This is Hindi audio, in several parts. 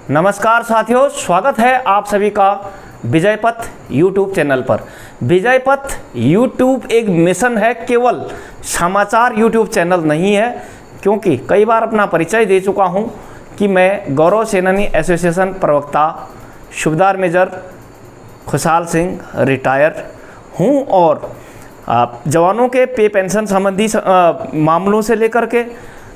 नमस्कार साथियों, स्वागत है आप सभी का विजय पथ यूट्यूब चैनल पर। विजय पथ यूट्यूब एक मिशन है, केवल समाचार यूट्यूब चैनल नहीं है। क्योंकि कई बार अपना परिचय दे चुका हूं कि मैं गौरव सेनानी एसोसिएशन प्रवक्ता सूबेदार मेजर खुशहाल सिंह रिटायर हूं और जवानों के पे पेंशन संबंधी मामलों से लेकर के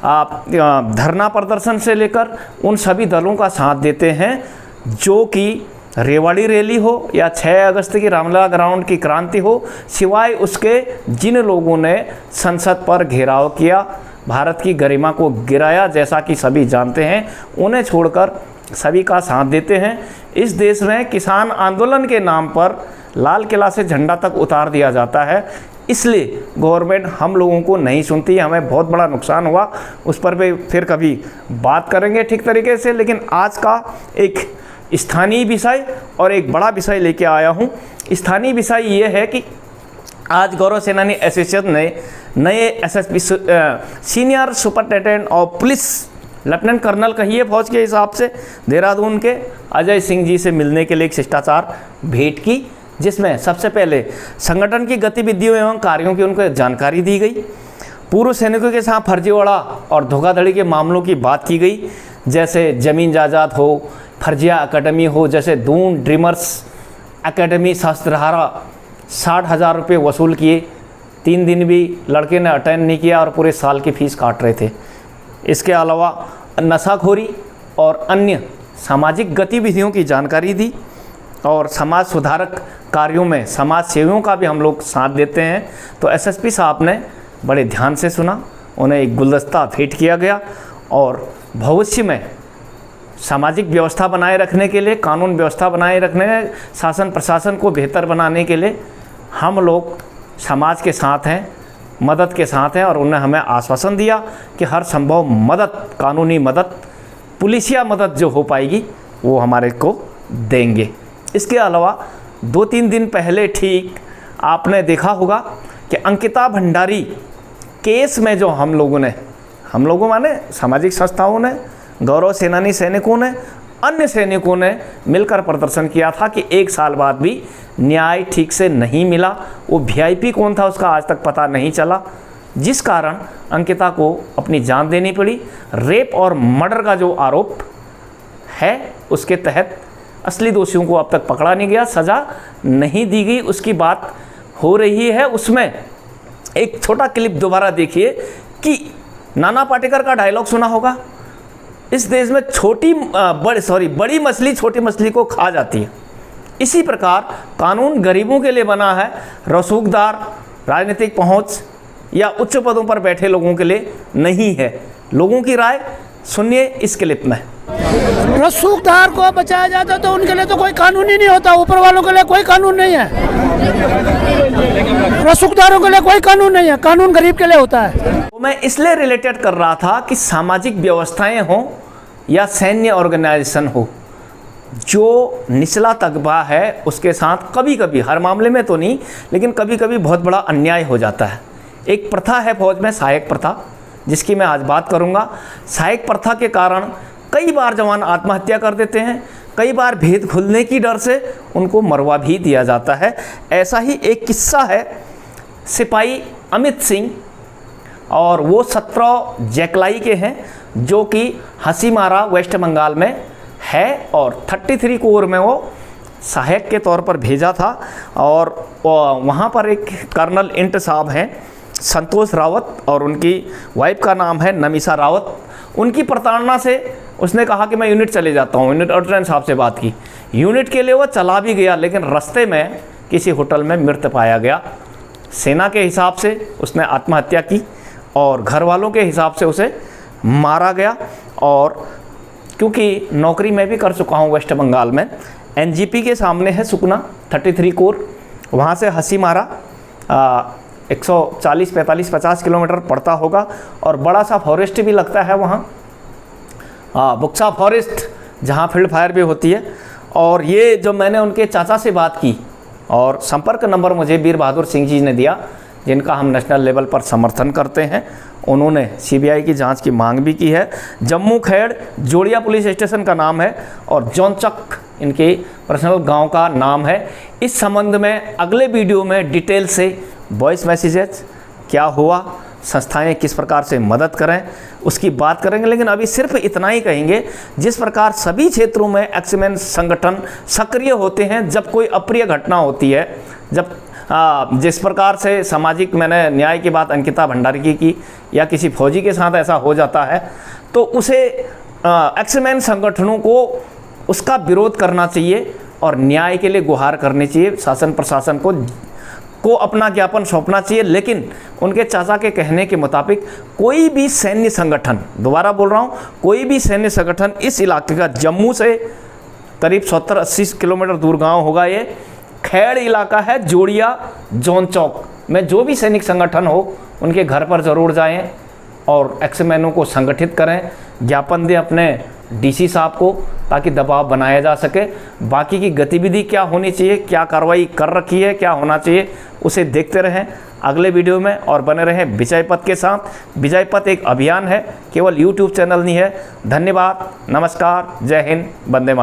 धरना प्रदर्शन से लेकर उन सभी दलों का साथ देते हैं, जो कि रेवाड़ी रैली हो या 6 अगस्त की रामलला ग्राउंड की क्रांति हो, सिवाय उसके जिन लोगों ने संसद पर घेराव किया, भारत की गरिमा को गिराया, जैसा कि सभी जानते हैं, उन्हें छोड़कर सभी का साथ देते हैं। इस देश में किसान आंदोलन के नाम पर लाल किला से झंडा तक उतार दिया जाता है, इसलिए गवर्नमेंट हम लोगों को नहीं सुनती। हमें बहुत बड़ा नुकसान हुआ, उस पर भी फिर कभी बात करेंगे ठीक तरीके से। लेकिन आज का एक स्थानीय विषय और एक बड़ा विषय लेके आया हूँ। स्थानीय विषय ये है कि आज गौरव सेनानी एसोसिएशन ने नए SSP senior superintendent of police lieutenant colonel कहिए फौज के हिसाब से देहरादून के अजय सिंह जी से मिलने के लिए एक शिष्टाचार भेंट की, जिसमें सबसे पहले संगठन की गतिविधियों एवं कार्यों की उनको जानकारी दी गई। पूर्व सैनिकों के साथ फर्जीवाड़ा और धोखाधड़ी के मामलों की बात की गई, जैसे जमीन जायदाद हो, फर्जिया अकेडमी हो, जैसे दून ड्रीमर्स अकेडमी शस्त्रधारा 60,000 रुपये वसूल किए, 3 दिन भी लड़के ने अटेंड नहीं किया और पूरे साल की फीस काट रहे थे। इसके अलावा नशाखोरी और अन्य सामाजिक गतिविधियों की जानकारी दी और समाज सुधारक कार्यों में समाज सेवियों का भी हम लोग साथ देते हैं। तो एसएसपी साहब ने बड़े ध्यान से सुना, उन्हें एक गुलदस्ता भेंट किया गया और भविष्य में सामाजिक व्यवस्था बनाए रखने के लिए, कानून व्यवस्था बनाए रखने, शासन प्रशासन को बेहतर बनाने के लिए हम लोग समाज के साथ हैं, मदद के साथ हैं। और उन्होंने हमें आश्वासन दिया कि हर संभव मदद, कानूनी मदद, पुलिसिया मदद जो हो पाएगी वो हमारे को देंगे। इसके अलावा 2-3 दिन पहले ठीक आपने देखा होगा कि अंकिता भंडारी केस में जो हम लोगों माने सामाजिक संस्थाओं ने, गौरव सेनानी सैनिकों ने, अन्य सैनिकों ने मिलकर प्रदर्शन किया था कि 1 साल बाद भी न्याय ठीक से नहीं मिला। वो वीआईपी कौन था उसका आज तक पता नहीं चला, जिस कारण अंकिता को अपनी जान देनी पड़ी। रेप और मर्डर का जो आरोप है उसके तहत असली दोषियों को अब तक पकड़ा नहीं गया, सज़ा नहीं दी गई, उसकी बात हो रही है। उसमें एक छोटा क्लिप दोबारा देखिए कि नाना पाटेकर का डायलॉग सुना होगा, इस देश में बड़ी मछली छोटी मछली को खा जाती है। इसी प्रकार कानून गरीबों के लिए बना है, रसूखदार, राजनीतिक पहुंच या उच्च पदों पर बैठे लोगों के लिए नहीं है। लोगों की राय सुनिए इस क्लिप में। रसूखदार को बचाया जाता तो उनके लिए तो कोई कानून ही नहीं होता, ऊपर वालों के लिए कोई कानून नहीं है, रसूखदारों के लिए कोई कानून नहीं है, कानून गरीब के लिए होता है। तो मैं इसलिए रिलेटेड कर रहा था कि सामाजिक व्यवस्थाएं हों या सैन्य ऑर्गेनाइजेशन हो, जो निचला तबका है उसके साथ कभी कभी, हर मामले में तो नहीं, लेकिन कभी कभी बहुत बड़ा अन्याय हो जाता है। एक प्रथा है फौज में, सहायक प्रथा, जिसकी मैं आज बात करूंगा। सहायक प्रथा के कारण कई बार जवान आत्महत्या कर देते हैं, कई बार भेद खुलने की डर से उनको मरवा भी दिया जाता है। ऐसा ही एक किस्सा है सिपाही अमित सिंह, और वो 17 जैकलाई के हैं, जो कि हसीमारा वेस्ट बंगाल में है और 33 कोर में वो सहायक के तौर पर भेजा था। और वहाँ पर एक कर्नल इंट साहब हैं संतोष रावत, और उनकी वाइफ का नाम है नमिसा रावत। उनकी प्रताड़ना से उसने कहा कि मैं यूनिट चले जाता हूँ। यूनिट ऑर्डिनेंस साहब से बात की, यूनिट के लिए वो चला भी गया, लेकिन रास्ते में किसी होटल में मृत पाया गया। सेना के हिसाब से उसने आत्महत्या की और घर वालों के हिसाब से उसे मारा गया। और क्योंकि नौकरी मैं भी कर चुका हूँ वेस्ट बंगाल में, एनजीपी के सामने है सुकना 33 कोर, वहाँ से हसीमारा 140, 45, 50 किलोमीटर पड़ता होगा, और बड़ा सा फॉरेस्ट भी लगता है वहाँ, बुक्सा फॉरेस्ट, जहाँ फील्ड फायर भी होती है। और ये जो मैंने उनके चाचा से बात की और संपर्क नंबर मुझे वीर बहादुर सिंह जी ने दिया, जिनका हम नेशनल लेवल पर समर्थन करते हैं, उन्होंने सीबीआई की जांच की मांग भी की है। जम्मू खैड़ जोड़िया पुलिस स्टेशन का नाम है और जौनचक इनके पर्सनल गांव का नाम है। इस संबंध में अगले वीडियो में डिटेल से वॉइस मैसेजेस क्या हुआ, संस्थाएं किस प्रकार से मदद करें, उसकी बात करेंगे। लेकिन अभी सिर्फ इतना ही कहेंगे, जिस प्रकार सभी क्षेत्रों में एक्समैन संगठन सक्रिय होते हैं जब कोई अप्रिय घटना होती है, जब जिस प्रकार से सामाजिक, मैंने न्याय की बात अंकिता भंडारी की, या किसी फौजी के साथ ऐसा हो जाता है तो उसे एक्समैन संगठनों को उसका विरोध करना चाहिए और न्याय के लिए गुहार करनी चाहिए। शासन प्रशासन को अपना ज्ञापन सौंपना चाहिए। लेकिन उनके चाचा के कहने के मुताबिक कोई भी सैन्य संगठन, दोबारा बोल रहा हूँ, कोई भी सैन्य संगठन इस इलाके का, जम्मू से करीब 70-80 किलोमीटर दूर गांव होगा ये, खैड़ इलाका है, जोड़िया जौन चौक में जो भी सैनिक संगठन हो उनके घर पर ज़रूर जाएं और एक्समैनों को संगठित करें, ज्ञापन दें अपने डीसी साहब को, ताकि दबाव बनाया जा सके। बाकी की गतिविधि क्या होनी चाहिए, क्या कार्रवाई कर रखी है, क्या होना चाहिए, उसे देखते रहें अगले वीडियो में और बने रहें विजय पथ के साथ। विजय पथ एक अभियान है, केवल यूट्यूब चैनल नहीं है। धन्यवाद, नमस्कार, जय हिंद, वंदे मातरम।